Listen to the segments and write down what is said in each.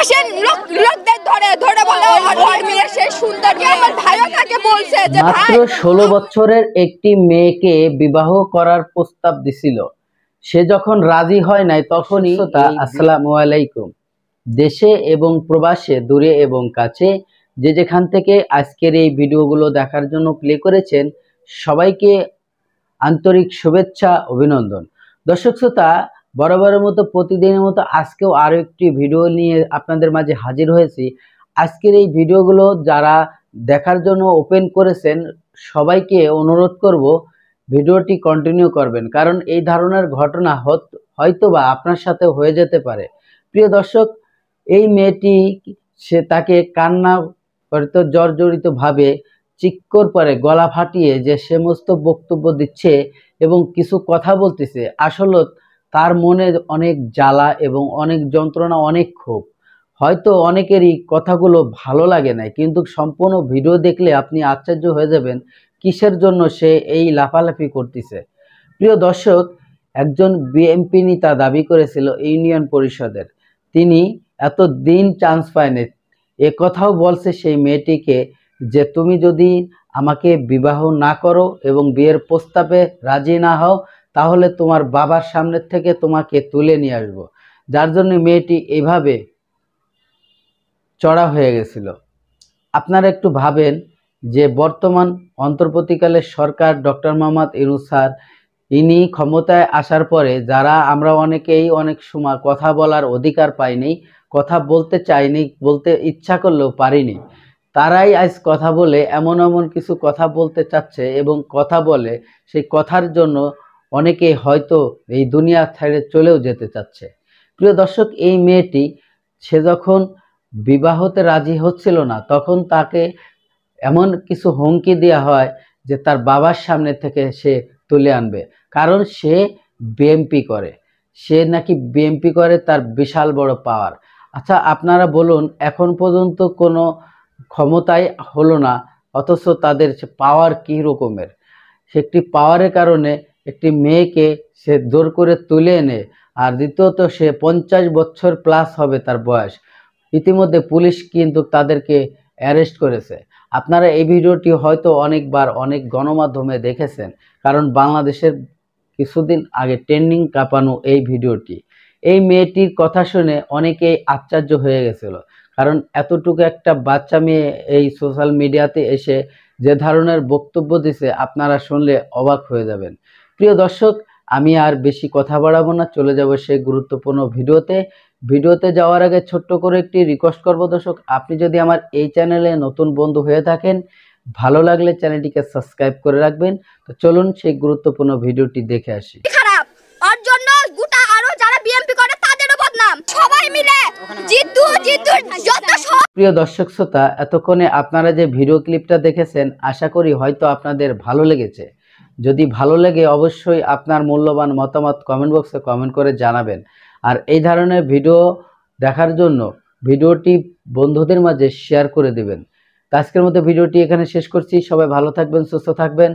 আসেন লোকদের ধরে ধরে বলে ওর মেয়ে সে সুন্দর মেয়ে। আমার ভাইও তাকে বলছে যে মাত্র 16 বছরের একটি মেয়েকে বিবাহ করার প্রস্তাব দিছিল। সে যখন রাজি হয় নাই তখনই আসসালামু আলাইকুম। দেশে এবং প্রবাসে, দূরে এবং কাছে, যে যেখান থেকে আজকের এই ভিডিওগুলো দেখার জন্য প্লে করেছেন, সবাইকে আন্তরিক শুভেচ্ছা, অভিনন্দন। দর্শক শ্রোতা, বরাবরের মতো প্রতিদিনের মতো আজকেও আরো একটি ভিডিও নিয়ে আপনাদের মাঝে হাজির হয়েছি। আজকের এই ভিডিওগুলো যারা দেখার জন্য ওপেন করেছেন, সবাইকে অনুরোধ করব ভিডিওটি কন্টিনিউ করবেন, কারণ এই ধরনের ঘটনা হয়তোবা আপনার সাথে হয়ে যেতে পারে। প্রিয় দর্শক, এই মেয়েটি তাকে কান্না করতে জর্জরিত ভাবে চিৎকার করে গলা ফাটিয়ে যে সমস্ত বক্তব্য দিচ্ছে এবং কিছু কথা বলতেছে, আসলে তার মনে অনেক জ্বালা এবং অনেক যন্ত্রণা, অনেক ক্ষোভ। হয়তো অনেকেরই কথাগুলো ভালো লাগে না, কিন্তু সম্পূর্ণ ভিডিও দেখলে আপনি আশ্চর্য হয়ে যাবেন কিসের জন্য সে এই লাফালাফি করতেছে। প্রিয় দর্শক, একজন বিএনপি নেতা দাবি করেছিল ইউনিয়ন পরিষদের, তিনি এত দিন চান্স পায়নি। এ কথাও বলছে সেই মেয়েটিকে যে তুমি যদি আমাকে বিবাহ না করো এবং বিয়ের প্রস্তাবে রাজি না হও, তাহলে তোমার বাবার সামনে থেকে তোমাকে তুলে নিয়ে আসবো। যার জন্য মেয়েটি এভাবে চড়া হয়ে গেছিল। আপনারা একটু ভাবেন যে বর্তমান অন্তর্বর্তীকালের সরকার ডক্টর মোহাম্মদ ইউনূস স্যার, ইনি ক্ষমতায় আসার পরে যারা আমরা অনেকেই অনেক সময় কথা বলার অধিকার পাইনি, কথা বলতে চাইনি, বলতে ইচ্ছা করলেও পারিনি, তারাই আজ কথা বলে এমন এমন কিছু কথা বলতে চাচ্ছে এবং কথা বলে সেই কথার জন্য অনেকে হয়তো এই দুনিয়া ছেড়ে চলেও যেতে চাচ্ছে। প্রিয় দর্শক, এই মেয়েটি সে যখন বিবাহতে রাজি হচ্ছিল না, তখন তাকে এমন কিছু হুমকি দেওয়া হয় যে তার বাবার সামনে থেকে সে তুলে আনবে, কারণ সে বিএমপি করে, সে নাকি বিএমপি করে, তার বিশাল বড় পাওয়ার। আচ্ছা আপনারা বলুন, এখন পর্যন্ত কোনো ক্ষমতায় হলো না, অথচ তাদের পাওয়ার কী রকমের। সে একটি পাওয়ারের কারণে একটি মেয়েকে সে জোর করে তুলে এনে, আর দ্বিতীয়ত সে 50 বছর প্লাস হবে তার বয়স। ইতিমধ্যে পুলিশ কিন্তু তাদেরকে অ্যারেস্ট করেছে। আপনারা এই ভিডিওটি হয়তো অনেকবার অনেক গণমাধ্যমে দেখেছেন, কারণ বাংলাদেশের কিছুদিন আগে ট্রেন্ডিং কাঁপানো এই ভিডিওটি। এই মেয়েটির কথা শুনে অনেকেই আশ্চর্য হয়ে গেছিল, কারণ এতটুকু একটা বাচ্চা মেয়ে এই সোশ্যাল মিডিয়াতে এসে যে ধরনের বক্তব্য দিছে, আপনারা শুনলে অবাক হয়ে যাবেন। প্রিয় দর্শক, আমি আর বেশি কথা বাড়াবো না, চলে যাব সেই গুরুত্বপূর্ণ ভিডিওতে যাওয়ার আগে ছোট্ট করে একটি রিকোয়েস্ট করব দর্শক, আপনি যদি আমার এই চ্যানেলে নতুন বন্ধু হয়ে থাকেন, ভালো লাগলে চ্যানেলটিকে সাবস্ক্রাইব করে রাখবেন। তো চলুন সেই গুরুত্বপূর্ণ ভিডিওটি দেখে আসি। খারাপ ওর জন্য গোটা আরো যারা বিএমপি করে তাদেরও বদনাম, সবাই মিলে জিতু যত সব। প্রিয় দর্শক শ্রোতা, এতক্ষণে আপনারা যে ভিডিও ক্লিপটা দেখেছেন, আশা করি হয়তো আপনাদের ভালো লেগেছে। যদি ভালো লাগে অবশ্যই আপনার মূল্যবান মতামত কমেন্ট বক্সে কমেন্ট করে জানাবেন। আর এই ধরনের ভিডিও দেখার জন্য ভিডিওটি বন্ধুদের মাঝে শেয়ার করে দেবেন। আজকের মতো ভিডিওটি এখানে শেষ করছি। সবাই ভালো থাকবেন, সুস্থ থাকবেন।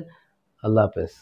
আল্লাহ হাফেজ।